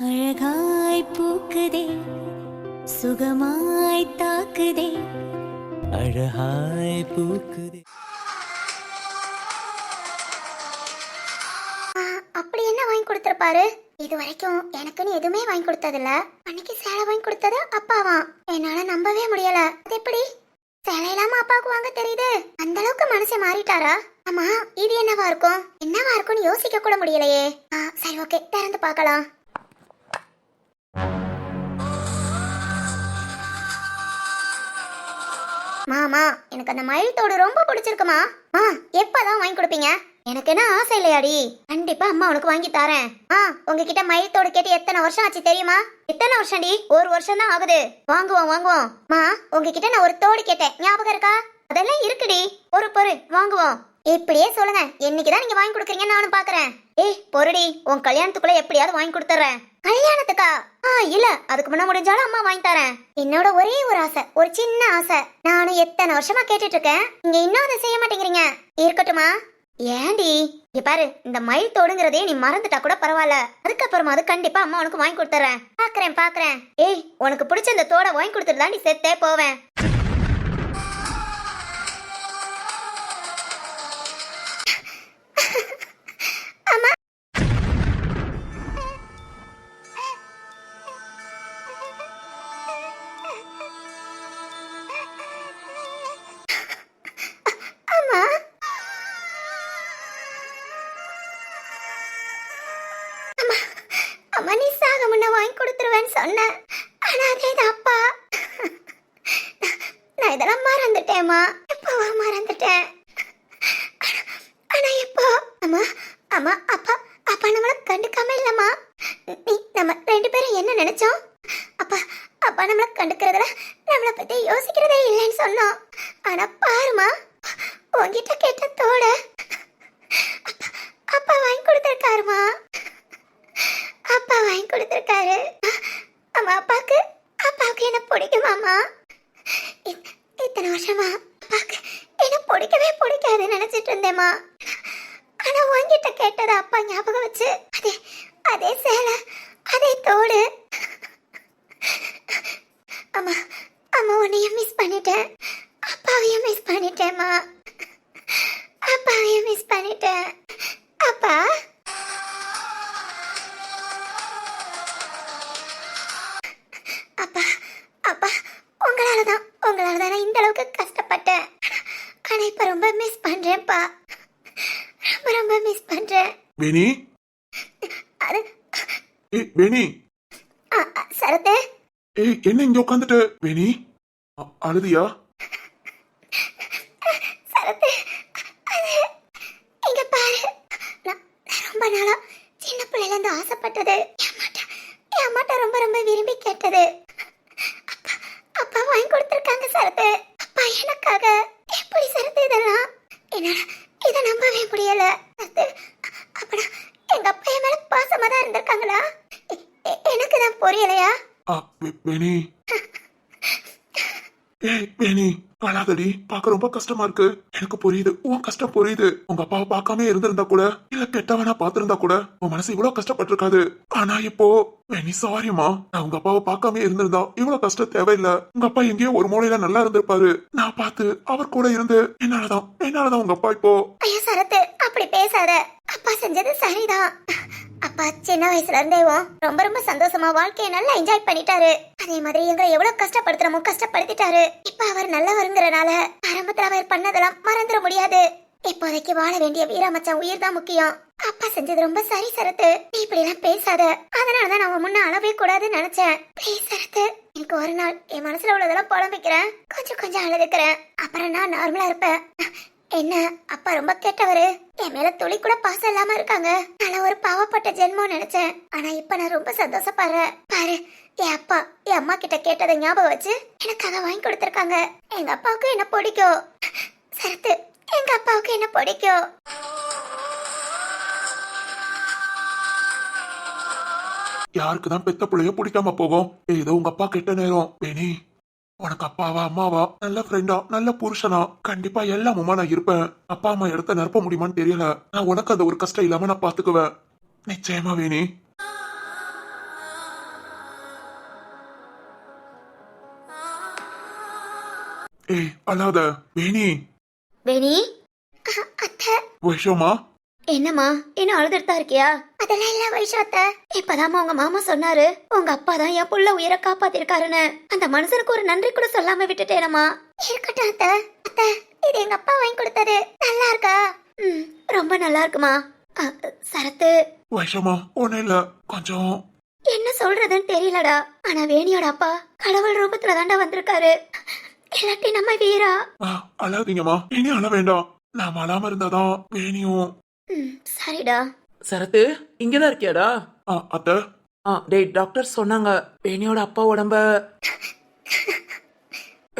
அழகாய் பூக்குதே சுகமாய் தாக்குதே அழகாய் பூக்குதே. அப்படி என்ன வாங்கி கொடுத்திருப்பாரு? இது வரைக்கும் எனக்குன்னு எதுவுமே வாங்கி கொடுத்ததில்ல. அன்னைக்கு சேலை வாங்கி கொடுத்தது அப்பாவா? என்னால நம்பவே முடியல. அது எப்படி சேலை இல்லாம அப்பாவுக்கு வாங்க தெரியுது? அந்த அளவுக்கு மனசை மாறிட்டாரா? ஆமா, இது என்னவா இருக்கும்? என்னவா இருக்கும்னு யோசிக்க கூட முடியலையே. சரி, ஓகே, திறந்து பார்க்கலாம். மாமா, எனக்கு அந்த மயில் தோடு ரொம்ப பிடிச்சிருக்குமா. எப்பதான் வாங்கி கொடுப்பீங்க? எனக்கு என்ன ஆசை இல்லையாடி? கண்டிப்பா அம்மா உனக்கு வாங்கி தரேன். உங்ககிட்ட மயில் தோடு கேட்டு எத்தனை வருஷம் ஆச்சு தெரியுமா? எத்தனை வருஷம்டி? ஒரு வருஷம் தான் ஆகுது. வாங்குவோம். உங்ககிட்ட நான் ஒரு தோடு கேட்டேன், ஞாபகம் இருக்கா? அதெல்லாம் இருக்குடி, பொறு வாங்குவோம். இப்படியே சொல்லுங்க, என்னைக்குதான் நீங்க வாங்கி கொடுக்குறீங்க நானும் பாக்குறேன். பொருடி, உன் கல்யாணத்துக்குள்ள எப்படியாவது வாங்கி கொடுத்துறேன். கல்யாணத்துக்கா? இல்ல, அதுக்கு முன்ன முடிஞ்சாலும் அம்மா வாங்கி தரேன். என்னோட ஒரே ஒரு ஆசை, ஒரு சின்ன ஆசை. நானும் எத்தனை வருஷமா கேட்டுட்டு இருக்கேன், நீங்க இன்னும் அதை செய்ய மாட்டேங்கிறீங்க. இருக்கட்டுமா? ஏண்டி இங்க பாரு, இந்த மயில் தோடுங்கிறதே நீ மறந்துட்டா கூட பரவாயில்ல. அதுக்கப்புறமா அது கண்டிப்பா அம்மா உனக்கு வாங்கி கொடுத்துறேன். பாக்குறேன். உனக்கு பிடிச்ச இந்த தோட வாங்கி கொடுத்துட்டு தான் நீ செத்தே போவேன். அம்மா, நீ சாக முன்ன வாங்கி கொடுத்துருவேன்னு சொன்ன. ஆனா அதேதான் அப்பா. நான் இதெல்லாம் மறந்துட்டேம்மா. எப்பவா மறந்துட்டேன். ஆனா எப்போ? அம்மா அப்பா நம்மள கண்டுக்காம இல்லம்மா. நம்ம ரெண்டு பேரும் என்ன நினைச்சோம்? அப்பா நம்மள கண்டுக்கிறதுல நம்மள பத்தி யோசிக்கிறதே இல்லைன்னு சொன்னோம். ஆனா பாருமா, உன்கிட்ட கேட்ட தோட அப்பா வாங்கி கொடுத்துருக்காருமா. அப்பா வாங்கி கொடுத்துருக்காரு. அம்மா, அப்பாவுக்கு என்ன பிடிக்குமாம்மா? இத்தனை வருஷமா அப்பாவுக்கு என்ன பிடிக்காதுன்னு நினைச்சிட்டு இருந்தேம்மா. ஆனா உன்கிட்ட கேட்டதை அப்பா ஞாபகம் வச்சு அதே சேலை, அதே தோடு. அம்மா, உன்னையும் மிஸ் பண்ணிட்டேன், அப்பாவையும் மிஸ் பண்ணிட்டேம்மா. அப்பாவையும் மிஸ் பண்ணிட்டேன். அப்பா, உங்களாலதான் நான் இந்த அளவுக்கு கஷ்டப்பட்டேன். ஆனா இப்ப ரொம்ப மிஸ் பண்றேன்ப்பா. ரொம்ப மிஸ் பண்றேன். வேணி, வேணி. சரத்து, என்ன இங்க உட்காந்துட்டு? வேணி, அழுதியா? சரத்து, இங்க பாரு. நான் ரொம்ப நாளா சின்ன பிள்ளைல இருந்து ஆசைப்பட்டது, என் அம்மாட்ட ரொம்ப விரும்பி கேட்டது அப்பா வாங்கி கொடுத்திருக்காங்க சரத்து. அப்பா எனக்காக. எப்படி சரத்து இதெல்லாம்? என்னால இதை நம்பவே முடியல சரத்து. அப்பனா எங்க அப்பா என் மேல பாசமா தான் இருந்திருக்காங்களா? எனக்கு தான் புரியலையா? வேணி, வேணி அழாதடி. பார்க்க ரொம்ப கஷ்டமா இருக்கு. எனக்கு புரியுது, உன் கஷ்டம் புரியுது. உங்க அப்பாவை பார்க்காம இருந்திருந்தா கூட, இல்ல கெட்டவனா பாத்திருந்தா கூட உன் மனசு இவ்வளவு கஷ்டப்பட்டிருக்காது. ஆனா இப்போ வேணி சாரிமா, நான் உங்க அப்பாவை பார்க்காம இருந்திருந்தா இவ்வளவு கஷ்டம் தேவையில்லை. உங்க அப்பா எங்கேயோ ஒரு மூலையில நல்லா இருந்திருப்பாரு. நான் பார்த்து அவர் கூட இருந்து என்னாலதான் உங்க அப்பா இப்போ. ஐயோ சரத்து, அப்படி பேசாத. அப்பா செஞ்சது சரிதான். அப்பா சின்ன வயசுல இருந்தேவும் ரொம்ப சந்தோஷமா வாழ்க்கையை நல்லா என்ஜாய் பண்ணிட்டாரு. அதே மாதிரி எங்களை எவ்வளவு கஷ்டப்படுத்துறமோ கஷ்டப்படுத்திட்டாரு. இப்ப அவர் நல்லவருங்கிறனால ஆரம்பத்துல அவர் பண்ணதெல்லாம் மறந்துட முடியாது. இப்போதைக்கு வாழ வேண்டிய வீராமச்சான் உயிர் தான் முக்கியம். அப்பா செஞ்சது ரொம்ப சரி சரத்து. நீ இப்படி எல்லாம் பேசாத. அதனாலதான் நான் முன்ன அளவே கூடாதுன்னு நினைச்சேன். ப்ளீஸ் சரத்து, எனக்கு ஒரு நாள் என் மனசுல உள்ளதெல்லாம் புலம்பிக்கிறேன், கொஞ்சம் அழுதுக்கிறேன். அப்புறம் நான் நார்மலா இருப்பேன். என்ன, அப்பா ரொம்ப கெட்டவரு, என் மேல துளி கூட பாசம் இல்லாம இருக்காங்க. நான் ஒரு பாவப்பட்ட ஜென்மம் நினைச்சேன். ஆனா இப்ப நான் ரொம்ப சந்தோஷப்படுறேன். பாரு, என் அப்பா என் அம்மா கிட்ட கேட்டதை ஞாபகம் வச்சு எனக்காக வாங்கி கொடுத்திருக்காங்க. எங்க அப்பாவுக்கு என்ன பிடிக்கும் சரத்து, எங்க அப்பாவுக்கு என்ன பிடிக்கும். யாருக்குதான் பெத்த பிள்ளைய பிடிக்காம போகும்? ஏதோ உங்க அப்பா கெட்ட நேரம். வேணி, உனக்கு அப்பாவா அம்மாவா நல்ல ஃப்ரெண்டா நல்ல புருஷனா கண்டிப்பா எல்லாமுமா நான் இருப்பேன். அப்பா அம்மா இடத்த நிரப்ப முடியுமான்னு தெரியல. நான் உனக்கு அந்த ஒரு கஷ்டம் இல்லாம நான் பாத்துக்குவேன். நிச்சயமா வேணி. ஏய் அழாத வேணி. வேணி அத்தை. வைஷமா என்னம்மா இன்னும் அழுதுட்டு இருக்கியா? அதெல்லாம் இல்ல வைஷு அத்தை. இப்பதாம்மா உங்க மாமா சொன்னாரு உங்க அப்பா தான் என் புள்ள உயிரை காப்பாத்திருக்காருன்னு. அந்த மனுஷனுக்கு ஒரு நன்றி கூட சொல்லாம விட்டுட்டேனம்மா. இருக்கட்டும் அத்தை. அத்தை இது எங்க அப்பா வாங்கி கொடுத்தது. நல்லா இருக்கா? ரொம்ப நல்லா இருக்குமா. சரத்து. வைஷமா ஒண்ணு இல்ல, கொஞ்சம் என்ன சொல்றதுன்னு தெரியலடா. ஆனா வேணியோட அப்பா கடவுள் ரூபத்துல தாண்டா வந்திருக்காரு. இல்லாட்டி நம்ம வீரா. அழாதீங்கம்மா, இனி அழ வேண்டாம். நாம அழாம இருந்தாதான் வேணியும். சரிடா. சரத்து இங்கதான் இருக்கியாடா? அத்தை. டேய் டாக்டர் சொன்னாங்க வேணியோட அப்பா உடம்ப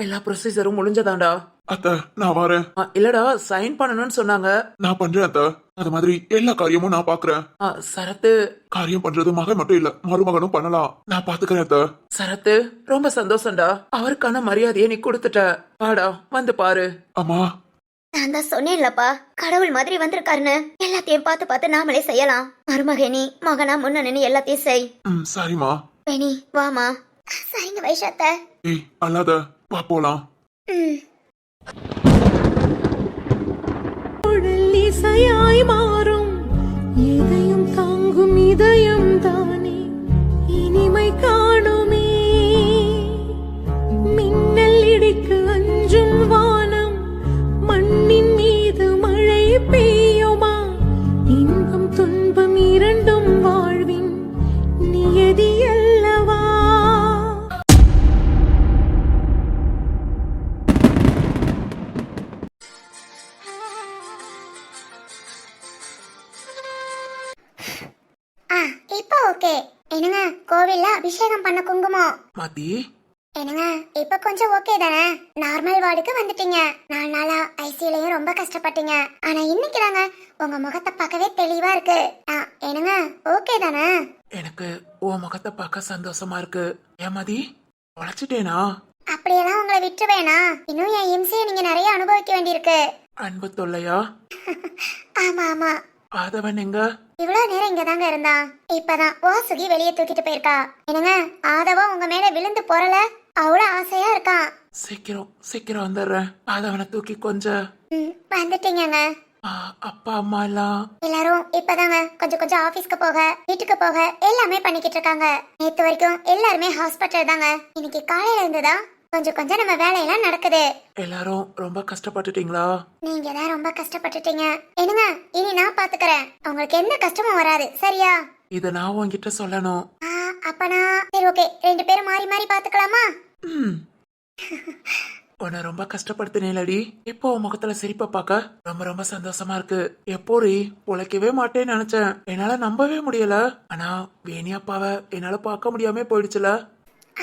எல்லா ப்ரொசீஜரும் முடிஞ்சதாண்டா. அத்தை நான் வரேன். இல்லடா சைன் பண்ணணும்னு சொன்னாங்க. நான் பண்றேன் அத்தை. அது மாதிரி எல்லா காரியமும் நான் பாக்குறேன். சரத்து காரியம் பண்றது மகன் மட்டும் இல்ல, மருமகனும் பண்ணலாம். நான் பாத்துக்கிறேன் அத்தை. சரத்து ரொம்ப சந்தோஷம்டா. அவருக்கான மரியாதையை நீ கொடுத்துட்ட. வாடா வந்து பாரு. அம்மா நான் தான் சொன்னேன்லப்பா கடவுள் மாதிரி வந்திருக்காருன்னு. எல்லாத்தையும் பார்த்து பார்த்து நாமளே செய்யலாம். மருமகனி மகனா முன்ன நின்னு எல்லாத்தையும் செய். சரிம்மா. வேணி வாமா. சரிங்க வைஷாத்த. ஏய் அல்லாத வா போலாம். இசையாய் மாறும் எதையும் தாங்கும் இதயம் தானே இனிமை காணுமே. மின்னல் இடிக்கு அஞ்சும் வானம் மண்ணின் மீது மழை பெய்யுமா. இன்பம் துன்பம் இரண்டும் வாழ்வின் நியதி அல்லவா. இப்போ ஓகே. என்னங்க கோவில்ல அபிஷேகம் பண்ண குங்குமம். மாத்தி என்னங்க இப்ப கொஞ்சம் ஓகே தானே? நார்மல் வார்டுக்கு வந்துட்டீங்க. 4 நாளா ஐசியூலயும் ரொம்ப கஷ்டப்பட்டீங்க. ஆனா இன்னைக்கு தாங்க உங்க முகத்தை பார்க்கவே தெளிவா இருக்கு. என்னங்க ஓகே தானே? எனக்கு உன் முகத்தை பார்க்க சந்தோஷமா இருக்கு. ஏமாதி உழைச்சிட்டேனா? அப்படியெல்லாம் உங்களை விட்டுருவேனா? இன்னும் என் இம்சையை நீங்க நிறைய அனுபவிக்க வேண்டியிருக்கு. அன்பு தொல்லையா? ஆமா ஆமா. ஆதவன் எங்க? இவ்வளவு நேரம் இங்கதாங்க இருந்தான். இப்பதான் வாசுகி வெளியே தூக்கிட்டு போயிருக்கா. என்னங்க ஆதவா உங்க மேல விழுந்து போறல அவ்வளவு ஆசையா இருக்கான். சீக்கிரம் சீக்கிரம் வந்துடுறேன். ஆதவனை தூக்கி கொஞ்சம். வந்துட்டீங்க. அப்பா அம்மா எல்லாம் எல்லாரும் இப்பதாங்க கொஞ்சம் கொஞ்சம் ஆபீஸ்க்கு போக வீட்டுக்கு போக எல்லாமே பண்ணிக்கிட்டு இருக்காங்க. நேத்து வரைக்கும் எல்லாருமே ஹாஸ்பிட்டல் தாங்க. இன்னைக்கு காலையில இருந்துதான் கொஞ்சம் கொஞ்சம் நம்ம வேலையெல்லாம் நடக்குது. எல்லாரும் ரொம்ப கஷ்டப்பட்டுட்டீங்களா? நீங்க தான் ரொம்ப கஷ்டப்பட்டுட்டீங்க. என்னங்க இனி நான் பாத்துக்கிறேன். உங்களுக்கு எந்த கஷ்டமும் வராது சரியா? இத நான் உன்கிட்ட சொல்லணும். அப்பனா சரி ஓகே, 2 பேரும் மாறி மாறி பாத்துக்கலாமா? உன்னை ரொம்ப கஷ்டப்படுத்தினேலடி. இப்போ உன் முகத்துல சிரிப்பை பார்க்க ரொம்ப ரொம்ப சந்தோஷமா இருக்கு. எப்போரி உழைக்கவே மாட்டேன்னு நினைச்சேன். என்னால நம்பவே முடியல. ஆனா வேணி அப்பாவை என்னால பார்க்க முடியாம போயிடுச்சுல.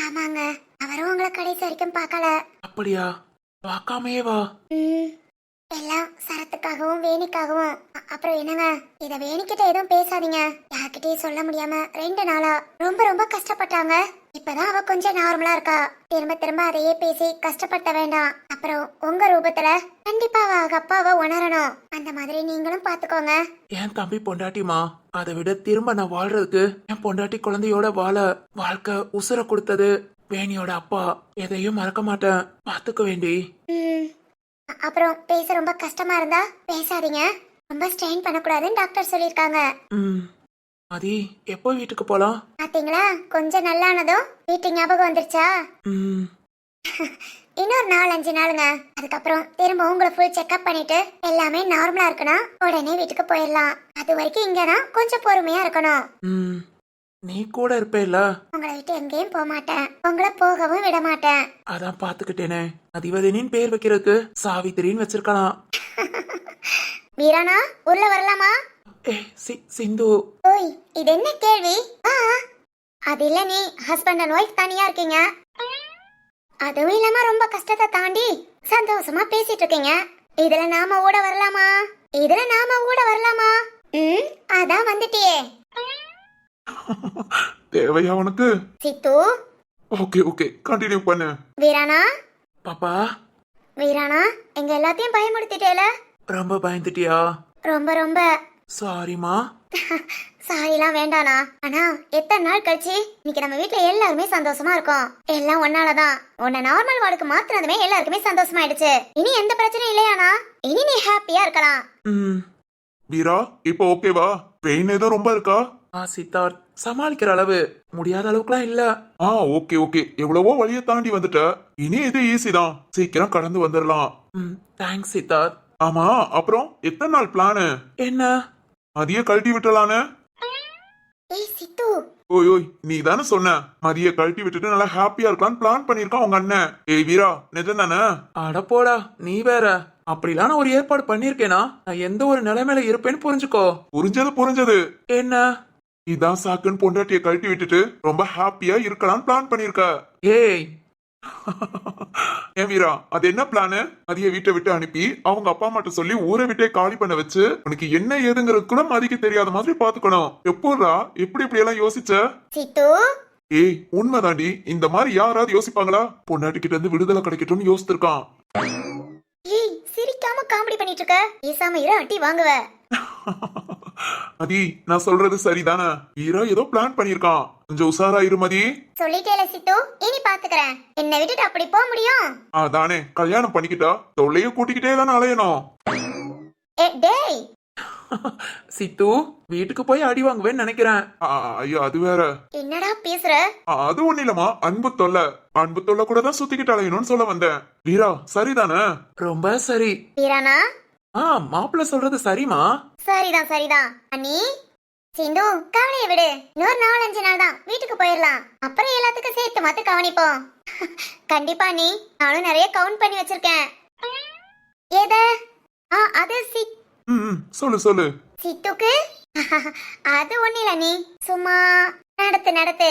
ஆமாங்க, அவரும் உங்களை கடைசி வரைக்கும் பார்க்கல. அப்படியா? பார்க்காமையே வா. எல்லாம் சரத்துக்காகவும் வேணிக்காகவும். அப்புறம் என்னங்க இத வேணிக்கிட்ட எதுவும் பேசாதீங்க. யார்கிட்டயும் சொல்ல முடியாம 2 நாளா ரொம்ப ரொம்ப கஷ்டப்பட்டாங்க. இப்பதான் அவ கொஞ்சம் நார்மலா இருக்கா. திரும்ப திரும்ப அதையே பேசி கஷ்டப்படுத்த வேண்டாம். அப்புறம் உங்க ரூபத்துல கண்டிப்பா அவ அப்பாவை உணரணும். அந்த மாதிரி நீங்களும் பாத்துக்கோங்க. என் தம்பி பொண்டாட்டிமா, அதை விட திரும்ப நான் வாழ்றதுக்கு என் பொண்டாட்டி குழந்தையோட வாழ வாழ்க்கை உசுர கொடுத்தது வேணியோட அப்பா. எதையும் மறக்க மாட்டேன். பாத்துக்க வேண்டி. அப்புறம் பேச ரொம்ப கஷ்டமா இருந்தா பேசாதீங்க. ரொம்ப ஸ்ட்ரெயின் பண்ணக்கூடாதுன்னு டாக்டர் சொல்லிருக்காங்க. மதி எப்போ வீட்டுக்கு போலாம்? பாத்தீங்களா கொஞ்சம் நல்லானதும் வீட்டு ஞாபகம் வந்துருச்சா? இன்னொரு 4-5 நாளுங்க. அதுக்கப்புறம் திரும்ப உங்களை ஃபுல் செக்அப் பண்ணிட்டு எல்லாமே நார்மலா இருக்குன்னா உடனே வீட்டுக்கு போயிடலாம். அது வரைக்கும் இங்கதான் கொஞ்சம் பொறுமையா இருக்கணும். நீ கூட இருப்பேல. உங்களை விட்டு எங்கேயும் போக மாட்டேன். உங்களை போகவும் விட மாட்டேன். அதான் பாத்துக்கிட்டேனே. அதிவதினின் பேர் வைக்கிறதுக்கு சாவித்திரின்னு வச்சிருக்கலாம். வீரானா உள்ள வரலாமா? சிந்து. ஓய் இது என்ன கேள்வி? அது இல்ல, நீ ஹஸ்பண்ட் அண்ட் ஒய்ஃப் தனியா இருக்கீங்க. அதுவும் இல்லாம ரொம்ப கஷ்டத்தை தாண்டி சந்தோஷமா பேசிட்டு இருக்கீங்க. இதுல நாம கூட வரலாமா? இதுல நாம கூட வரலாமா? அதான் வந்துட்டியே. தேவையா உனக்கு? சித்து. ஓகே ஓகே கண்டினியூ பண்ணு. வீரானா. பாப்பா. வீரானா எங்க எல்லாத்தையும் பயமுடுத்திட்டேல. ரொம்ப பயந்துட்டியா? ரொம்ப ரொம்ப சாரிமா. சாரிலாம் வேண்டானா. ஆனா எத்தனை நாள் கழிச்சு இன்னைக்கு நம்ம வீட்ல எல்லாருமே சந்தோஷமா இருக்கோம். எல்லாம் ஒன்னாலதான். உன்னை நார்மல் வார்டுக்கு மாத்தினதுமே எல்லாருக்குமே சந்தோஷமா ஆயிடுச்சு. இனி எந்த பிரச்சனையும் இல்லையானா? இனி நீ ஹாப்பியா இருக்கலாம். வீரா இப்போ ஓகேவா? பெயின் ஏதோ ரொம்ப இருக்கா? சித்தார்த், சமாளிக்கிற அளவு முடியாத அளவுக்குலாம் இல்ல. ஓகே ஓகே, எவ்வளவோ வழியை தாண்டி வந்துட்ட. இனி இது ஈஸி தான், சீக்கிரம் கடந்து வந்துடலாம். தேங்க்ஸ் சித்தார்த். ஆமா, அப்புறம் எத்தனை நாள் பிளானு? என்ன? மதிய கழட்டி விட்டலான்னு? ஏய் சித்து, ஓய் ஓய், நீ தானே சொன்ன மதிய கழட்டி விட்டுட்டு நல்லா ஹாப்பியா இருக்கலாம்னு பிளான் பண்ணிருக்கான் உங்க அண்ணன். ஏய் வீரா, நிஜம் தானே? அட போடா, நீ வேற. அப்படிலாம் நான் ஒரு ஏற்பாடு பண்ணிருக்கேனா? நான் எந்த ஒரு நிலைமையில இருப்பேன்னு புரிஞ்சுக்கோ. புரிஞ்சது. என்ன? இதான் சாக்குன்னு பொண்டாட்டிய கழட்டி விட்டுட்டு ரொம்ப ஹாப்பியா இருக்கலாம்னு பிளான் பண்ணிருக்க. ஏய் ஏன் வீரா, அது என்ன பிளானு? மதிய வீட்டை விட்டு அனுப்பி அவங்க அப்பா அம்மாட்ட சொல்லி ஊரை விட்டே காலி பண்ண வச்சு உனக்கு என்ன ஏதுங்கிறது கூட மதிக்க தெரியாத மாதிரி பாத்துக்கணும். எப்போடா இப்படி எல்லாம் யோசிச்ச? சித்து, ஏய் உண்மைதாண்டி, இந்த மாதிரி யாராவது யோசிப்பாங்களா? பொண்டாட்டி கிட்ட இருந்து விடுதலை கிடைக்கட்டும்னு யோசிச்சிருக்கான். ஏய் சிரிக்காம காமெடி பண்ணிட்டு இருக்க. பேசாம இரு, அட்டி வாங்குவ. மதி, நான் சொல்றது சரிதானே? வீரா ஏதோ பிளான் பண்ணிருக்கான், கொஞ்சம் உஷாரா இரு மதி. சொல்லிட்டேல சித்து, இனி பாத்துக்கறேன். என்ன விட்டுட்டு அப்படி போக முடியும்? தானே, கல்யாணம் பண்ணிக்கிட்டா தொல்லையும் கூட்டிக்கிட்டே தானே அலையணும். டேய் சித்து, வீட்டுக்கு போய் அடி வாங்குவேன்னு நினைக்கிறேன். ஐயோ அது வேற. என்னடா பேசுற? அது ஒண்ணு இல்லமா, அன்பு தொல்லை கூட தான் சுத்திக்கிட்டு அலையணும்னு சொல்ல வந்தேன். வீரா சரிதானே? ரொம்ப சரி. வீரானா? மாப்பிள்ள சொல்றது சரிமா? சரிதான். அண்ணி, சிந்து கவலைய விடு. இன்னொரு 4-5 நாள் தான், வீட்டுக்கு போயிடலாம். அப்புறம் எல்லாத்துக்கும் சேர்த்து மத்த கவனிப்போம். கண்டிப்பா நீ, நானும் நிறைய கவுண்ட் பண்ணி வச்சிருக்கேன். ஏத? அது சொல்லு. சித்துக்கு அது ஒண்ணு இல்ல, நீ சும்மா நடத்து.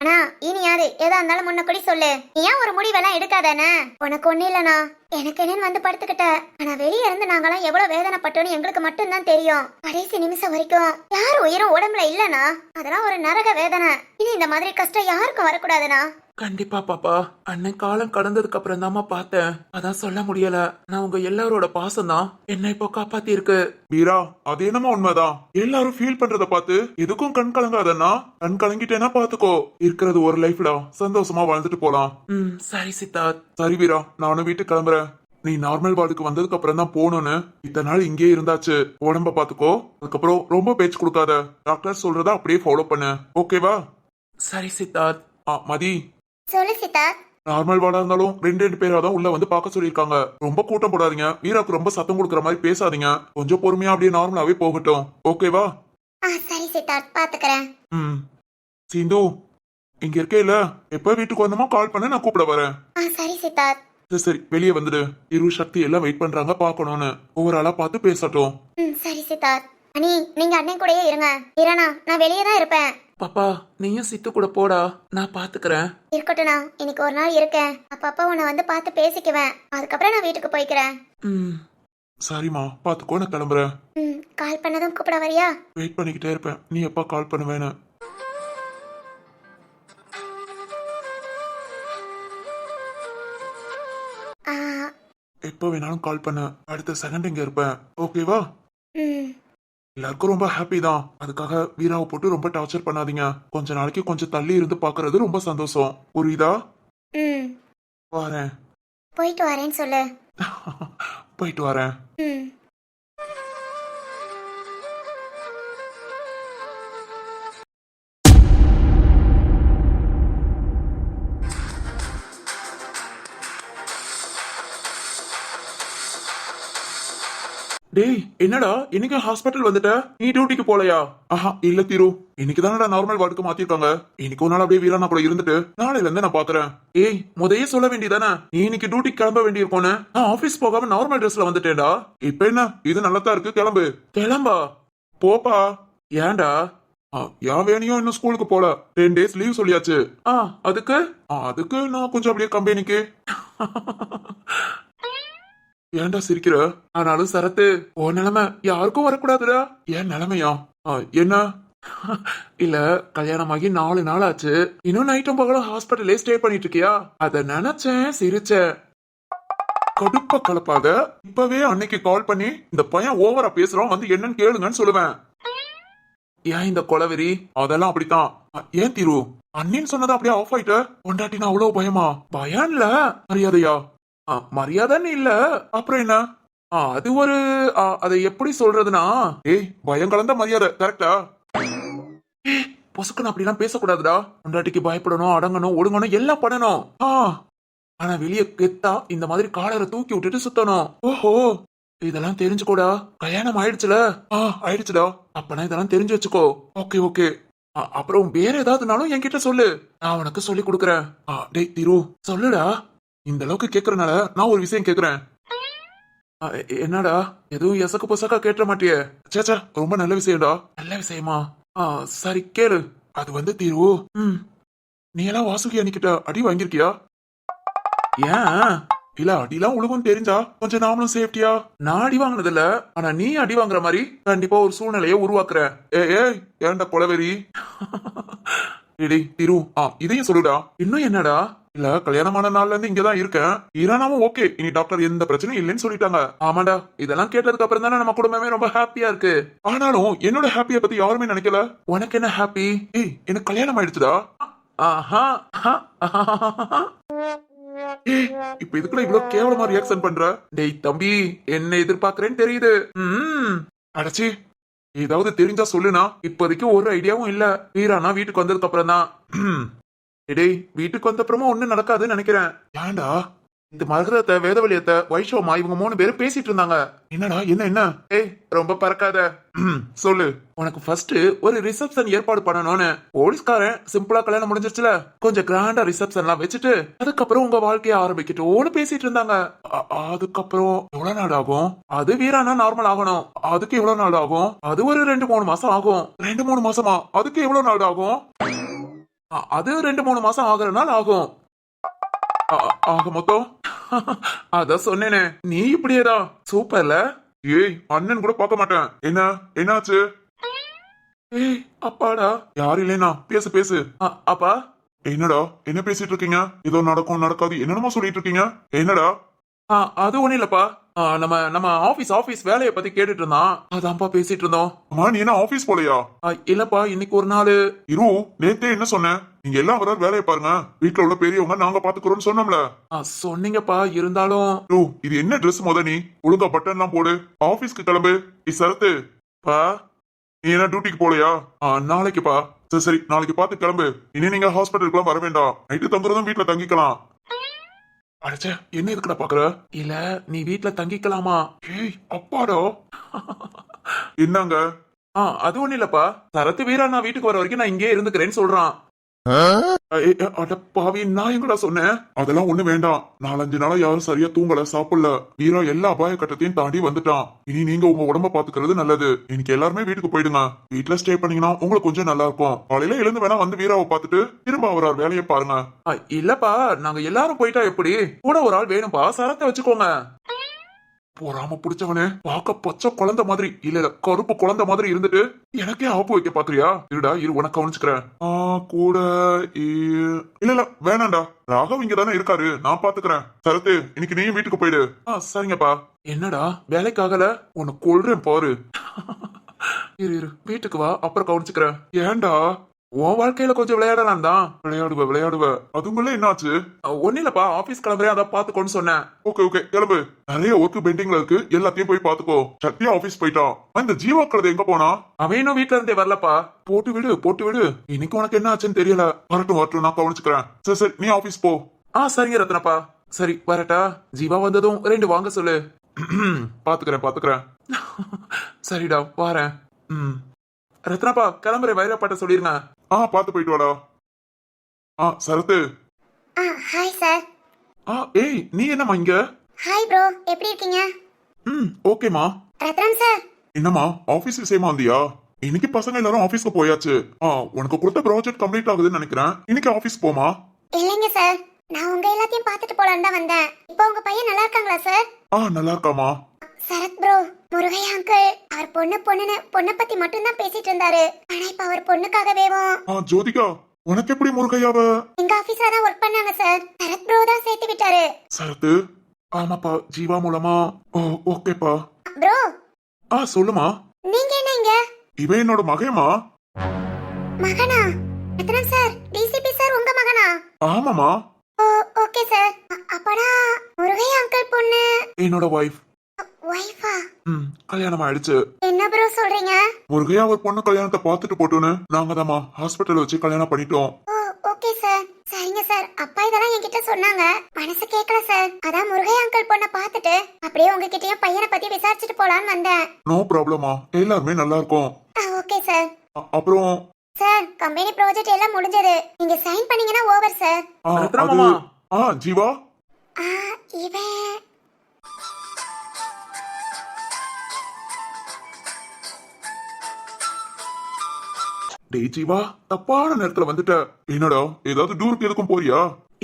ஆனா இனி யாரு எதா இருந்தாலும் முன்ன கூடி சொல்லு. நீ ஏன் ஒரு முடிவெல்லாம் எடுக்காதானே? உனக்கு ஒண்ணு இல்லனா, எனக்கு என்னன்னு வந்து படுத்துக்கிட்ட. ஆனா வெளியே இருந்து நாங்கெல்லாம் எவ்வளவு வேதனைப்பட்டோன்னு எங்களுக்கு மட்டும் தான் தெரியும். கடைசி நிமிஷம் வரைக்கும் யார் உயிரும் உடம்புல இல்லனா, அதெல்லாம் ஒரு நரக வேதனை. இனி இந்த மாதிரி கஷ்டம் யாருக்கும் வரக்கூடாதுனா. கண்டிப்பா பாப்பா. அண்ணன் காலம் கடந்ததுக்கு அப்புறம் தாமா பார்த்தேன். அதான் சொல்ல முடியல. நான் உங்க எல்லாரோட பாசம் தான் என்ன இப்போ காப்பாத்தி இருக்கு. வீரா, அது என்னமா உண்மைதான். எல்லாரும் ஃபீல் பண்றத பார்த்து எதுக்கும் கண் கலங்காதன்னா. கண் கலங்கிட்டேன்னா பாத்துக்கோ, இருக்கிறது ஒரு லைஃப்டா, சந்தோஷமா வாழ்ந்துட்டு போலாம். சரி சித்தார்த். சரி வீரா, நானும் வீட்டுக்கு கிளம்புறேன். நீ நார்மல் வார்டுக்கு வந்ததுக்கு அப்புறம் தான் போகணும்னு இத்தனை நாள் இங்கே இருந்தாச்சு. உடம்ப பாத்துக்கோ, அதுக்கப்புறம் ரொம்ப பேச்சு கொடுக்காத. டாக்டர் சொல்றத அப்படியே ஃபாலோ பண்ணு, ஓகேவா? சரி சித்தார்த். மதி, சொல்லு சித்தார்த். நார்மல் வார்டா இருந்தாலும் 2 பேரா தான் உள்ள வந்து பார்க்க சொல்லிருக்காங்க. ரொம்ப கூட்டம் போடாதீங்க. வீராக்கு ரொம்ப சத்தம் கொடுக்குற மாதிரி பேசாதீங்க. கொஞ்சம் பொறுமையா அப்படியே நார்மலாவே போகட்டும், ஓகேவா? சரி சித்தார்த், பாத்துக்கறேன். சிந்து, இங்க இருக்கேல, எப்ப வீட்டுக்கு வந்தோமோ கால் பண்ண, நான் கூப்பிட வரேன். சரி சித்தார்த். சரி, வெளியே வந்துடு. இரு சக்தி எல்லாம் வெயிட் பண்றாங்க, பாக்கணும்னு. ஒவ்வொரு ஆளா பார்த்து பேசட்டும். சரி சித்தார்த். அண்ணி, நீங்க அண்ணன் கூடயே இருங்க. இரனா, நான் வெளியே தான் இருப்பேன். பாப்பா, நீயும் சித்து கூட போடா, நான் பாத்துக்கிறேன். இருக்கட்டும்ண்ணா, இன்னைக்கு ஒரு நாள் இருக்கேன். அப்பப்பா உன்னை வந்து பார்த்து பேசிக்குவேன். அதுக்கப்புறம் நான் வீட்டுக்கு போய்க்கிறேன். சரிம்மா, பாத்துக்கோ, நான் கிளம்புறேன். கால் பண்ணதும் கூப்பிட வரியா? வெயிட் பண்ணிக்கிட்டே இருப்பேன், நீ எப்பா கால் பண்ணுவேன்னு. எப்ப வேணாலும் கால் பண்ண, அடுத்த செகண்ட் இங்க இருப்பேன், ஓகேவா? எல்லாருக்கும் ரொம்ப ஹாப்பி தான். அதுக்காக வீராவை போட்டு ரொம்ப டார்ச்சர் பண்ணாதீங்க. கொஞ்ச நாளைக்கு கொஞ்சம் தள்ளி இருந்து பாக்குறது ரொம்ப சந்தோஷம், புரியுதா? வரேன். போயிட்டு வரேன்னு சொல்லு. போயிட்டு வரேன். டேய், என்னடா இன்னைக்கு ஹாஸ்பிட்டல் வந்துட்ட? நீ டியூட்டிக்கு போலையா? இல்ல தீரு, இன்னைக்கு தானடா நார்மல் வார்டுக்கு மாத்திருக்காங்க. இன்னைக்கு ஒரு நாள் அப்படியே வீரானா கூட இருந்துட்டு நாளையில இருந்து நான் பாக்குறேன். ஏய், முதையே சொல்ல வேண்டியதானே, நீ இன்னைக்கு டியூட்டிக்கு கிளம்ப வேண்டியிருக்கோன்னு. நான் ஆபீஸ் போகாம நார்மல் ட்ரெஸ்ல வந்துட்டேன்டா. இப்ப என்ன, இது நல்லதா இருக்கு, கிளம்பு. கிளம்பா? போப்பா. ஏன்டா? ஏன் வேணியும் இன்னும் ஸ்கூலுக்கு போல. 10 days லீவ் சொல்லியாச்சு. அதுக்கு நான் கொஞ்சம் அப்படியே கம்பெனிக்கு. ஏன்டா சிரிக்கிற? ஆனாலும் சரத்து, உன் நிலைமை யாருக்கும் வரக்கூடாதுடா. ஏன் நிலைமையா? என்ன? இல்ல, கல்யாணமாகி 4 நாள் ஆச்சு. இன்னும் நைட்டும் பகலும் ஹாஸ்பிட்டலே ஸ்டே பண்ணிட்டு இருக்கியா? அத நினைச்சேன், சிரிச்சேன். கடுப்ப கலப்பாத. இப்பவே அன்னைக்கு கால் பண்ணி இந்த பையன் ஓவரா பேசுறான், வந்து என்னன்னு கேளுங்கன்னு சொல்லுவேன். ஏன் இந்த கொலவெறி? அதெல்லாம் அப்படித்தான். ஏன் தீரு அண்ணின்னு சொன்னதை அப்படியே ஆஃப் ஆயிட்ட? பொண்டாட்டினா அவ்வளவு பயமா? பயம் இல்ல, மரியாதையா? மரியாதைன்னு இல்ல. அப்புறம் என்ன? அது ஒரு அதை எப்படி சொல்றதுன்னா, ஏய் பயம் கலந்த மரியாதை கரெக்டா? பொசுக்குன்னு அப்படிலாம் பேசக்கூடாதுடா. பொண்டாட்டிக்கு பயப்படணும், அடங்கணும், ஒடுங்கணும், எல்லாம் பண்ணணும். ஆனா வெளியே கெத்தா இந்த மாதிரி காலரை தூக்கி விட்டுட்டு சுத்தணும். ஓஹோ, இதெல்லாம் தெரிஞ்சுக்கோடா. கல்யாணம் ஆயிடுச்சுல? ஆயிடுச்சுடா. அப்பனா இதெல்லாம் தெரிஞ்சு வச்சுக்கோ. Okay okay. அப்புறம் வேற ஏதாவதுனாலும் என்கிட்ட சொல்லு, நான் உனக்கு சொல்லி கொடுக்குறேன். டேய் திரு, சொல்லுடா. இந்த அளவுக்கு கேக்குறனால நான் ஒரு விஷயம் கேக்குறேன். என்னடா, எதுவும் எசக்கு பொசக்கா கேட்ட மாட்டியே? சேச்சா, ரொம்ப நல்ல விஷயம்டா. நல்ல விஷயமா? சரி கேளு. அது வந்து தீரு, ம். நீ எல்லாம் வாசுகி அன்னிக்கிட்ட அடி வாங்கிருக்கியா? ஏன்? இல்ல அடிலாம் உழுகும் தெரிஞ்சா கொஞ்சம் நாமளும் சேஃப்டியா? நான் அடி வாங்கினது இல்ல, ஆனா நீ அடி வாங்குற மாதிரி கண்டிப்பா ஒரு சூழ்நிலையை உருவாக்குற. ஏய் ஏன்டா கொலவெறி? டேய் திரு, இதையும் சொல்லுடா. இன்னும் என்னடா? இல்ல கல்யாணமான நாள்ல இருந்து இங்கதான் இருக்கேன். ஈரானாவும் ஓகே, இனி டாக்டர் எந்த பிரச்சனையும் இல்லைன்னு சொல்லிட்டாங்க. ஆமாடா, இதெல்லாம் கேட்டதுக்கு அப்புறம் தானே நம்ம குடும்பமே ரொம்ப ஹாப்பியா இருக்கு. ஆனாலும் என்னோட ஹாப்பிய பத்தி யாருமே நினைக்கல. உனக்கு என்ன ஹாப்பி? ஏய் எனக்கு கல்யாணம் ஆயிடுச்சுடா. ஆஹா. ஏய் இப்ப இதுக்குள்ள இவ்வளவு கேவலமா ரியாக்ஷன் பண்ற? டேய் தம்பி, என்ன எதிர்பார்க்கறேன்னு தெரியுது. அடச்சி, ஏதாவது தெரிஞ்சா சொல்லுனா. இப்போதைக்கு ஒரு ஐடியாவும் இல்ல. வீரானா வீட்டுக்கு வந்ததுக்கு அப்புறம் தான். டேய், வீட்டுக்கு வந்த அப்புறமா ஒண்ணும் நடக்காதுன்னு நினைக்கிறேன். ஏன்டா? இந்த மரகதத்தை, வேதவழியத்தை, வைஷவமா இவங்க 3 பேரும் பேசிட்டு இருந்தாங்க. என்னடா? என்ன? ஏய் ரொம்ப பறக்காத. சொல்லு. உனக்கு ஃபர்ஸ்ட் ஒரு ரிசப்ஷன் ஏற்பாடு பண்ணணும்னு. போலீஸ்காரன் சிம்பிளா கல்யாணம் முடிஞ்சிருச்சுல, கொஞ்சம் கிராண்டா ரிசப்ஷன்லாம் வச்சுட்டு அதுக்கப்புறம் உங்க வாழ்க்கைய ஆரம்பிக்கட்டும்னு பேசிட்டு இருந்தாங்க. அதுக்கப்புறம் எவ்வளவு நாள் ஆகும்? அது வீரானா நார்மல் ஆகணும். அதுக்கு எவ்வளவு நாள் ஆகும்? அது ஒரு 2-3 மாசம் ஆகும். 2-3 மாசமா? அதுக்கு எவ்வளவு நாள் ஆகும்? அது 2-3 மாசம் ஆகுறனால ஆகும். ஆக மொத்தம்? அத சொன்னேனே, நீ இப்படியேதான். சூப்பர்ல. ஏய் அண்ணன் கூட பார்க்க மாட்டேன். என்னாச்சு? ஏய் அப்பாடா. யாரு இல்லைனா பேசு பேசு. அப்பா. என்னடா என்ன பேசிட்டு இருக்கீங்க? ஏதோ நடக்கும் நடக்காது என்னென்னமோ சொல்லிட்டு இருக்கீங்க. என்னடா? அது ஒண்ணு இல்லப்பா. நம்ம ஆபீஸ் வேலையை பத்தி கேட்டுட்டு இருந்தான். அதான்ப்பா பேசிட்டு இருந்தோம். அம்மா நீ என்ன ஆபீஸ் போலையா? இல்லப்பா, இன்னைக்கு ஒரு நாள். இரு, நேத்தே என்ன சொன்னேன்? நீங்க எல்லாம் வர வேலையை பாருங்க, வீட்டுல உள்ள பெரியவங்க நாங்க பாத்துக்கிறோம்னு சொன்னோம்ல. சொன்னீங்கப்பா, இருந்தாலும். இது என்ன ட்ரெஸ் முத? நீ ஒழுங்கா பட்டன் எல்லாம் போடு, ஆபீஸ்க்கு கிளம்பு. சரத்து பா, நீ என்ன டியூட்டிக்கு போலையா? நாளைக்குப்பா. சரி நாளைக்கு பாத்து கிளம்பு. இனி நீங்க ஹாஸ்பிட்டலுக்குலாம் வர வேண்டாம். நைட்டு தங்குறதும் வீட்டுல தங்கிக்கலாம். அடச்சே, என்ன இருக்குடா பாக்குற? இல்ல, நீ வீட்டுல தங்கிக்கலாமா? ஏய் அப்பாடா. என்னங்க? அது ஒண்ணு இல்லப்பா. சரத்து வீரா நான் வீட்டுக்கு வர வரைக்கும் நான் இங்கே இருந்துக்கிறேன்னு சொல்றான். அட பாவி, நான் எங்கடா சொன்னேன்? அதெல்லாம் ஒண்ணு வேண்டாம். 4-5 நாளா யாரும் சரியா தூங்கல, சாப்பிடல. வீரா எல்லா அபாய கட்டத்தையும் தாண்டி வந்துட்டான். இனி நீங்க உங்க உடம்ப பாத்துக்கிறது நல்லது. இன்னைக்கு எல்லாருமே வீட்டுக்கு போயிடுங்க. வீட்டுல ஸ்டே பண்ணீங்கன்னா உங்களுக்கு கொஞ்சம் நல்லா இருக்கும். காலையில எழுந்து வேணா வந்து வீராவை பாத்துட்டு திரும்ப அவரால் வேலையை பாருங்க. இல்லப்பா, நாங்க எல்லாரும் போயிட்டா எப்படி? கூட ஒரு ஆள் வேணும்பா. சரத்தை வச்சுக்கோங்க. போறாம புடிச்சவனே, பாக்க பச்சை குழந்தை மாதிரி இல்ல கருப்பு குழந்தை மாதிரி இருந்துட்டு எனக்கே ஆப்பு வைக்க பாக்குறியா? இருடா இரு, உனக்கு கவனிச்சுக்கிறேன். கூட இல்ல வேணாண்டா, ராகவ் இங்க தானே இருக்காரு, நான் பாத்துக்கிறேன். சரத்து இன்னைக்கு நீயும் வீட்டுக்கு போயிடு. சரிங்கப்பா. என்னடா வேலைக்காகல? உன்னை கொள்றேன் பாரு. இரு வீட்டுக்கு வா, அப்புறம் கவனிச்சுக்கிறேன். ஏன்டா? உன் வாழ்க்கையில கொஞ்சம் விளையாடலாம் தான். விளையாடுவ. அதுக்குள்ள என்னாச்சு? ஒண்ணு இல்லப்பா, ஆபீஸ் கிளம்புறேன், அதை பாத்துக்கோன்னு சொன்னேன். ஓகே கிளம்பு. நிறைய ஒர்க் பெண்டிங்ல இருக்கு, எல்லாத்தையும் போய் பாத்துக்கோ. சத்யா ஆபீஸ் போயிட்டான். இந்த ஜீவா கழுதை எங்க போனா? அவன் இன்னும் வீட்டுல இருந்தே வரலப்பா. போட்டு விடு. இன்னைக்கு உனக்கு என்ன ஆச்சுன்னு தெரியல. வரட்டும் நான் கவனிச்சுக்கிறேன். சரி நீ ஆபீஸ் போ. சரிங்க ரத்னப்பா. சரி வரட்டா? ஜீவா வந்ததும் 2 வாங்க சொல்லு. பாத்துக்கிறேன். சரிடா வாரேன். ரத்னப்பா கிளம்புறேன், வைரப்பாட்ட சொல்லிருங்க. பாத்து போயிட்டு வாடா. சரத்து. Hi sir. ஏய் நீ என்னம்மா இங்க? ஹாய் ப்ரோ, எப்படி இருக்கீங்க? ஓகேமா. ரத்னம் சார். என்னம்மா ஆபீஸ் விஷயமா வந்தியா? இன்னைக்கு பசங்க எல்லாரும் ஆபீஸ்க்கு போயாச்சு. உனக்கு கொடுத்த ப்ராஜெக்ட் கம்ப்ளீட் ஆகுதுன்னு நினைக்கிறேன். இன்னைக்கு ஆபீஸ் போமா? இல்லைங்க சார், நான் உங்க எல்லாத்தையும் பார்த்துட்டு போலான்னு தான் வந்தேன். இப்போ உங்க பையன் நல்லா இருக்காங்களா சார்? நல்லா இருக்காமா. சரத் ப்ரோ, முருகையா அங்கிள் அவர் பொண்ணை பத்தி மட்டும் தான் பேசிட்டு இருந்தாரு. ஆனா இப்ப அவர் பொண்ணுக்காகவேவும். ஜோதிகா, உனக்கு எப்படி முருகையாவ? எங்க ஆபீஸ்ல தான் ஒர்க் பண்ணாங்க சார். சரத் ப்ரோ தான் சேர்த்து விட்டாரு. சரத்து? ஆமாப்பா, ஜீவா மூலமா. ஓகேப்பா. ப்ரோ. சொல்லுமா. நீங்க என்ன இங்க? இவன் என்னோட மகேமா. மகனா? ரத்னம் சார், டிசிபி சார் உங்க மகனா? ஆமாமா, ஓ, ஓகே சார். அப்பனா முருகையா அங்கிள் பொண்ணு என்னோட ஒய்ஃப். ஒய்ஃபா? கல்யாணம் ஆயிடுச்சு. என்ன ப்ரோ சொல்றீங்க? முருகையா ஒரு பொண்ணு கல்யாணத்தை பார்த்துட்டு போட்டுன்னு நாங்க தாமா ஹாஸ்பிட்டல் வச்சு கல்யாணம் பண்ணிட்டோம். ஓ, ஓகே சார். சரிங்க சார். அப்பா இதெல்லாம் என்கிட்ட சொன்னாங்க, மனசு கேட்கல சார். அதான் முருகை அங்கிள் பொண்ண பார்த்துட்டு அப்படியே உங்ககிட்டயும் பையனை பத்தி விசாரிச்சுட்டு போலான்னு வந்தேன். நோ ப்ராப்ளமா, எல்லாருமே நல்லா இருக்கும். Okay sir. அப்புறம் சார், கம்பெனி ப்ராஜெக்ட் எல்லாம் முடிஞ்சது. நீங்க சைன் பண்ணீங்கன்னா ஓவர் சார். ரத்னம் அது மாமா. ஜீவா, இவன் டேய் ஜீவா, தப்பான நேரத்துல வந்துட்ட. என்னடா ஏதாவது டூருக்கு எதுக்கும் போறியா?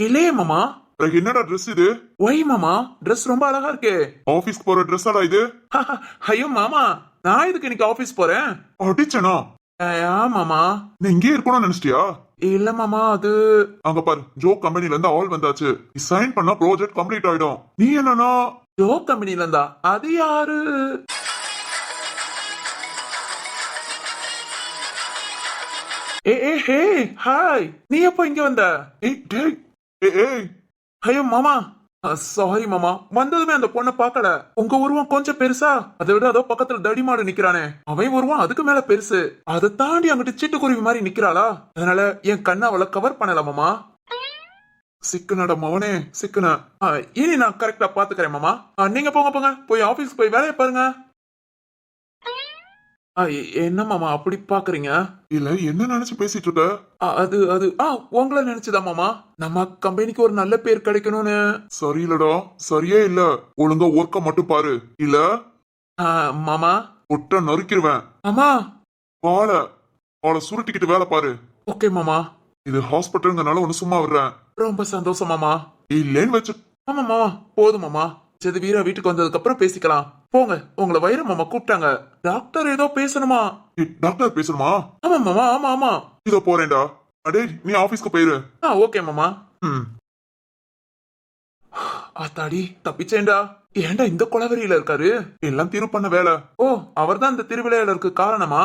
இல்லையே மாமா. பிறகு என்னடா ட்ரெஸ் இது? ஒய் மாமா, ட்ரெஸ் ரொம்ப அழகா இருக்கே. ஆபீஸ்க்கு போற ட்ரெஸ்ஸாடா இது? ஐயோ மாமா, நான் இதுக்கு இன்னைக்கு ஆபீஸ் போறேன். அடிச்சனா? மாமா. நீ இங்கே இருக்கணும்னு நினைச்சிட்டியா? இல்ல மாமா, அது அங்க பாரு, ஜோ கம்பெனில இருந்து ஆல் வந்தாச்சு. நீ சைன் பண்ணா ப்ராஜெக்ட் கம்ப்ளீட் ஆயிடும். நீ என்னன்னா ஜோ கம்பெனில இருந்தா? அது யாரு? ஹே ஹாய், நீ எப்போ இங்க வந்த? டேய், ஏய் ஐயோ மாமா, சாரி மாமா, வந்ததுமே அந்த பொண்ணை பார்க்கல. உங்க உருவம் கொஞ்சம் பெருசா, அதை விட அதோ பக்கத்துல தடிமாடு நிக்கிறானே, அவன் உருவம் அதுக்கு மேல பெருசு. அதை தாண்டி அங்கிட்டு சிட்டுக்குருவி மாதிரி நிக்கிறாளா, அதனால என் கண்ணை அவளை கவர் பண்ணல மாமா. சிக்கனடா மவனே, சிக்கன. இனி நான் கரெக்டா பாத்துக்கிறேன் மாமா. நீங்க போங்க போங்க, போய் ஆபீஸ்க்கு போய் வேலையை பாருங்க. என்ன மாமா அப்படி பாக்குறீங்க? இல்ல, என்ன நினைச்சு பேசிட்டு இருக்க? அது அது உங்களை நினைச்சுதான் மாமா. நம்ம கம்பெனிக்கு ஒரு நல்ல பேர் கிடைக்கணும்னு. சரியில்லடா, சரியே இல்ல. ஒழுங்கா ஒர்க்க மட்டும் பாரு, இல்ல மாமா ஒட்ட நறுக்கிடுவேன். மாமா. வாழை சுருட்டிக்கிட்டு வேலை பாரு. ஓகே மாமா. இது ஹாஸ்பிட்டல்ங்கனால ஒண்ணு சும்மா விடுறேன். ரொம்ப சந்தோஷம் மாமா. இல்லேன்னு வச்சு. ஆமா மாமா, போதும் மாமா. சரி, வீரா வீட்டுக்கு வந்ததுக்கு அப்புறம் பேசிக்கலாம். போங்க, உங்களை வைர மாமா கூப்பிட்டாங்க. டாக்டர் ஏதோ பேசணுமா? டாக்டர் பேசணுமா? ஆமா மாமா, ஆமா ஆமா. இதோ போறேன்டா. அடே, நீ ஆபீஸ்க்கு போயிரு. ஓகே மாமா. ஆத்தாடி, தப்பிச்சேன்டா. ஏன்டா இந்த கொலவெறியில இருக்காரு? எல்லாம் தீர்வு பண்ண வேலை. ஓ, அவர்தான் இந்த திருவிழையில இருக்கு காரணமா?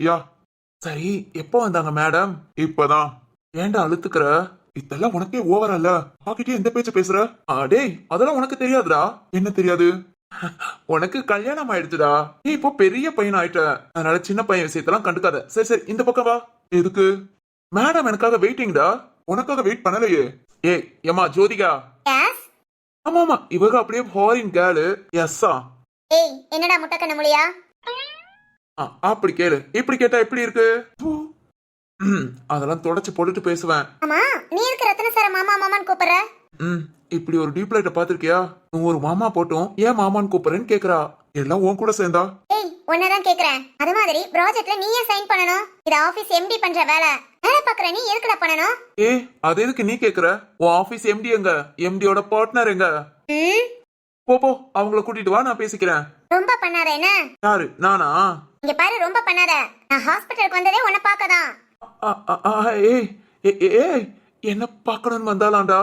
யா. சரி, எப்போ வந்தாங்க மேடம்? இப்பதான். ஏன்டா அழுத்துக்கிற? இதெல்லாம் உனக்கே ஓவர் அல்ல. பாக்கிட்டே எந்த பேச்ச பேசுற? டேய், அதெல்லாம் உனக்கு தெரியாதுடா. என்ன தெரியாது? உனக்கு கல்யாணம் ஆயிடுச்சுடா. நீ இப்போ பெரிய பையன் ஆயிட்ட. அதனால சின்ன பையன் விஷயத்தெல்லாம் கண்டுக்காத. சரி சரி, இந்த பக்கம் வா. எதுக்கு? மேடம் எனக்காக வெயிட்டிங்டா. உனக்காக வெயிட் பண்ணலையே. ஏய் ஏமா ஜோதிகா. ஆமா ஆமா, இவங்க அப்படியே ஃபாரின் கேர்ளு. எஸ்ஸா? ஏய், என்னடா முட்டை கண்ண முடியா? அப்படி கேளு. இப்படி கேட்டா எப்படி இருக்கு? அதெல்லாம் தொடச்சு போட்டுட்டு பேசுவேன். ஆமா, நீ இருக்கு ரத்ன சார மாமா மாமான்னு கூப்பிடுற? இப்படி ஒரு டியூப்லைட்ட பாத்திருக்கியா? நீ ஒரு மாமா போட்டும் ஏன் மாமான்னு கூப்பிடுறேன்னு கேக்குறா. எல்லாம் உன் கூட சேர்ந்தா? ஏய், உன்னதான் கேக்குறேன். அது மாதிரி ப்ராஜெக்ட்ல நீ ஏன் சைன் பண்ணணும்? இது ஆபீஸ் எம்டி பண்ற வேலை. வேலை பாக்குற நீ எதுக்குடா பண்ணணும்? அது எதுக்கு நீ கேக்குற? உன் ஆபீஸ் எம்டி எங்க? எம்டியோட பார்ட்னர் எங்க? போ, அவங்கள கூட்டிட்டு வா, நான் பேசிக்கிறேன். ரொம்ப பண்ணாத என்ன? யாரு, நானா? இங்க பாரு, ரொம்ப பண்ணாத. நான் ஹாஸ்பிட்டலுக்கு வந்ததே உன்னை பார்க்கதான். ஏய், என்ன பாக்கணும்னு வந்தாலாண்டா?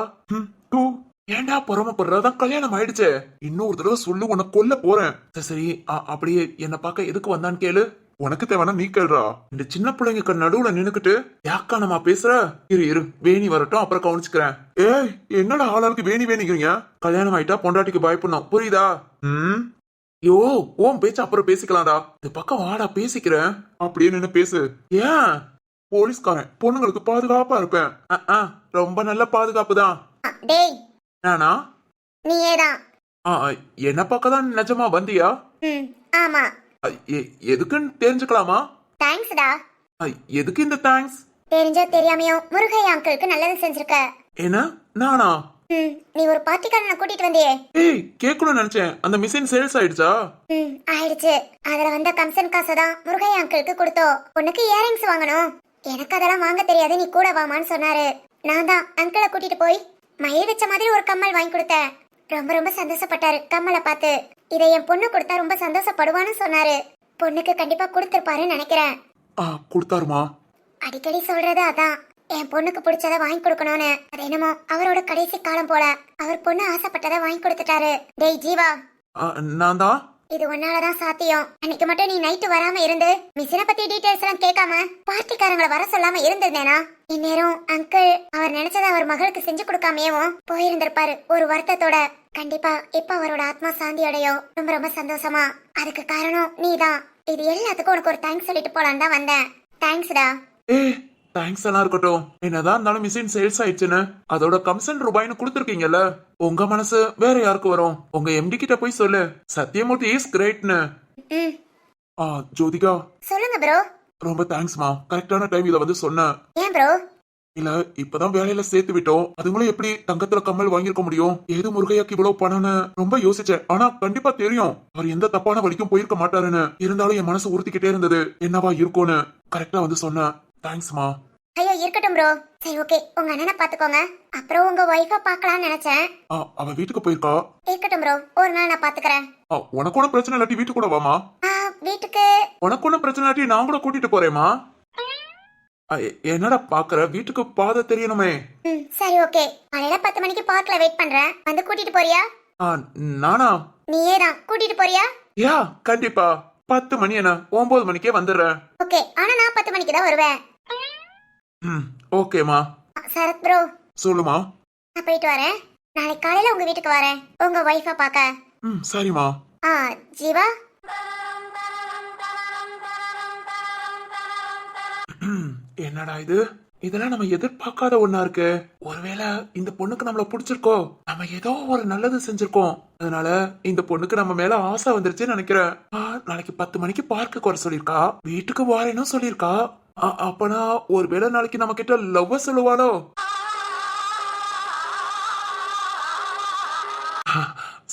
ஏன்டா பொறாமப்படுறதான்? கல்யாணம் ஆயிடுச்சு. இன்னொரு தடவை சொல்லு, உன்னை கொல்ல போறேன். சரி, அப்படியே என்ன பார்க்க எதுக்கு வந்தான்னு கேளு. உனக்கு தேவைன்னா நீ கேள்றா. இந்த சின்ன பிள்ளைங்க நடுவுல நின்னுக்கிட்டு யாக்கா நம்ம பேசுற? இரு வேணி வரட்டும், அப்புறம் கவனிச்சுக்கிறேன். ஏய், என்னடா ஆளாளுக்கு வேணி வேணிக்கிறீங்க? கல்யாணம் ஆயிட்டா பொண்டாட்டிக்கு பயப்படணும், புரியுதா? யோ, ஓம் பேச்சு அப்புறம் பேசிக்கலாம்டா. இந்த பக்கம் வாடா, பேசிக்கிறேன். அப்படியே நின்னு பேசு. ஏன்? போலீஸ்காரன், பொண்ணுங்களுக்கு பாதுகாப்பா இருப்பேன். ரொம்ப நல்ல பாதுகாப்பு தான். டேய், நானா? நீயேதான். என்ன பக்கதான் நிஜமா வந்தியா? ஆமா. எதுக்குன்னு தெரிஞ்சுக்கலாமா? தேங்க்ஸ்டா. எதுக்கு இந்த தேங்க்ஸ்? தெரிஞ்சோ தெரியாமையோ முருகையா அங்கிளுக்கு நல்லது செஞ்சிருக்க. என்ன, நானா? நீ ஒரு பார்ட்டிக்காரனை கூட்டிட்டு வந்தியே. கேட்கணும்னு நினைச்சேன். அந்த மிஷின் சேல்ஸ் ஆயிடுச்சா? ஆயிடுச்சு. அதுல வந்த கமிஷன் காசை தான் முருகையா அங்கிளுக்கு கொடுத்தோம். உனக்கு இயரிங்ஸ் வாங்கணும். எனக்கு அதெல்லாம் வாங்க தெரியாது, நீ கூட வாமான்னு சொன்னாரு. நான் தான் அங்கிளை கூட்டிட்டு போய் மயில் வச்ச மாதிரி ஒரு கம்மல் வாங்கி கொடுத்தேன். ரொம்ப ரொம்ப சந்தோஷப்பட்டாரு கம்மலை பார்த்து. இதை என் பொண்ணு கொடுத்தா ரொம்ப சந்தோஷப்படுவான்னு சொன்னாரு. பொண்ணுக்கு கண்டிப்பா கொடுத்துருப்பாருன்னு நினைக்கிறேன். கொடுத்தாருமா? அடிக்கடி சொல்றது அதான், என் பொண்ணுக்கு பிடிச்சத வாங்கி கொடுக்கணும்னு. அது என்னமோ அவரோட கடைசி காலம் போல அவர் பொண்ணு ஆசைப்பட்டதை வாங்கி கொடுத்துட்டாரு. டேய் ஜீவா. நான் தான். இது உன்னாலதான் சாத்தியம். அன்னைக்கு மட்டும் நீ நைட்டு வராம இருந்து மிஷினை பத்தி டீடைல்ஸ் எல்லாம் கேட்காம பார்ட்டிக்காரங்களை வர சொல்லாம இருந்திருந்தேனா இந்நேரம் அங்கிள் அவர் நினைச்சதை அவர் மகளுக்கு செஞ்சு கொடுக்காமேவும் போயிருந்திருப்பாரு ஒரு வருத்தத்தோட. கண்டிப்பா இப்ப அவரோட ஆத்மா சாந்தி அடையும். ரொம்ப ரொம்ப சந்தோஷமா. அதுக்கு காரணம் நீதான். இது எல்லாத்துக்கும் உனக்கு ஒரு தேங்க்ஸ் சொல்லிட்டு போலான்னு தான் வந்தேன். தேங்க்ஸ்டா. தேங்க்ஸ் எல்லாம் இருக்கட்டும். என்னதான் இருந்தாலும் மிஷின் சேல்ஸ் ஆயிடுச்சுன்னு அதோட கமிஷன் ரூபாய்னு கொடுத்துருக்கீங்கல்ல, உங்க மனசு வேற யாருக்கு வரும்? உங்க எம்டி கிட்ட போய் சொல்லு சத்யமூர்த்தி இஸ் கிரேட்னு. ம் ஜோதிகா சொல்லுங்க ப்ரோ. ரொம்ப தேங்க்ஸ்மா, கரெக்டான டைம் இத வந்து சொன்னேன். ஏன் ப்ரோ? இல்ல இப்பதான் வேலையில சேர்த்து விட்டோம், அதுங்களும் எப்படி தங்கத்துல கம்மல் வாங்கிருக்க முடியும்? ஏது முருகையாக்கு இவ்வளவு பணம்னு ரொம்ப யோசிச்சேன். ஆனா கண்டிப்பா தெரியும் அவர் எந்த தப்பான வழிக்கும் போயிருக்க மாட்டாருன்னு. இருந்தாலும் என் மனசு உறுத்திக்கிட்டே இருந்தது என்னவா இருக்கும்னு. கரெக்டா வந்து சொன்னேன். தேங்க்ஸ்மா. ஐயோ இருக்கட்டும் ப்ரோ. சரி ஓகே, உங்க அண்ணனை பாத்துக்கோங்க. அப்புறம் உங்க ஒய்ஃபை பார்க்கலாம்னு நினைச்சேன். அவ வீட்டுக்கு போயிருக்கா. இருக்கட்டும் ப்ரோ, ஒரு நாள் நான் பாத்துக்கறேன். உனக்கு ஒன்னும் பிரச்சனை இல்லாட்டி வீட்டுக்கு கூட வாமா. வீட்டுக்கு உனக்கு ஒன்னும் பிரச்சனை இல்லாட்டி நான் கூட கூட்டிட்டு போறேமா. என்னடா பாக்குற, வீட்டுக்கு பாதை தெரியணுமே. சரி ஓகே, காலையில 10 மணிக்கு பார்க்ல வெயிட் பண்றேன். வந்து கூட்டிட்டு போறியா? நானா? நீயே தான் கூட்டிட்டு போறியா? யா கண்டிப்பா. 10 மணி என்ன 9 மணிக்கே வந்துடுறேன். ஓகே, ஆனா நான் 10 மணிக்கு தான் வருவேன். ஓகேமா. சரத் ப்ரோ. சொல்லுமா. நான் போயிட்டு வரேன். நாளைக்கு காலையில உங்க வீட்டுக்கு வரேன் உங்க ஒய்ஃபை பார்க்க. சரிமா. ஜீவா. என்னடா இது, இதெல்லாம் நம்ம எதிர்பார்க்காத ஒண்ணா இருக்கு. ஒருவேளை இந்த பொண்ணுக்கு நம்மள பிடிச்சிருக்கோ, நம்ம ஏதோ ஒரு நல்லது செஞ்சிருக்கோம், அதனால இந்த பொண்ணுக்கு நம்ம மேல ஆசை வந்துருச்சுன்னு நினைக்கிறேன். நாளைக்கு 10 மணிக்கு பார்க்க வர சொல்லிருக்கா, வீட்டுக்கு வாரேன்னு சொல்லிருக்கா. அப்பனா ஒருவேளை நாளைக்கு நம்ம கிட்ட லவ் சொல்லுவாளோ?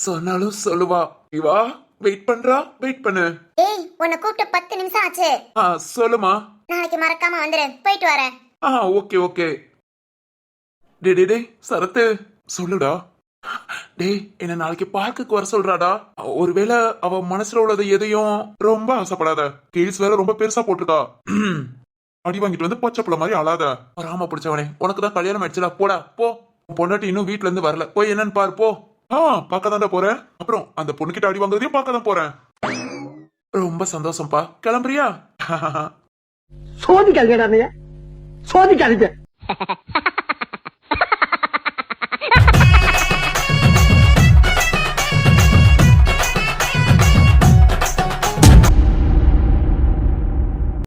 சொன்னாலும் சொல்லுவா. இவா வெயிட் பண்றா, வெயிட் பண்ணு. ஏய், உன்னை கூப்பிட்டு 10 நிமிஷம் ஆச்சு. சொல்லுமா. நாளைக்கு மறக்காம வந்துரு. போயிட்டு வரேன். Okay okay. டே சரத்து சொல்லுடா. டேய் என்ன நாளைக்கு பார்க்குக்கு வர சொல்றாடா. ஒருவேளை அவ மனசுல உள்ளது எதையும் ரொம்ப ஆசைப்படாத. கீழ்ஸ் வேற ரொம்ப பெருசா போட்டிருக்கா. அடி வாங்கிட்டு வந்து பச்சை புள்ள மாதிரி அழாத. ராம பிடிச்சவனே, உனக்கு தான் கல்யாணம் ஆயிடுச்சுடா, போடா போ. பொண்டாட்டி இன்னும் வீட்டுல இருந்து வரல, போய் என்னன்னு பாரு போ. பார்க்கதான்டா போறேன். அப்புறம் அந்த பொண்ணுகிட்ட அடி வாங்குறதையும் பார்க்கதான் போறேன். ரொம்ப சந்தோஷம்ப்பா, கிளம்புறியா? சோதிக்காதீங்க, சோதிக்காதீங்க.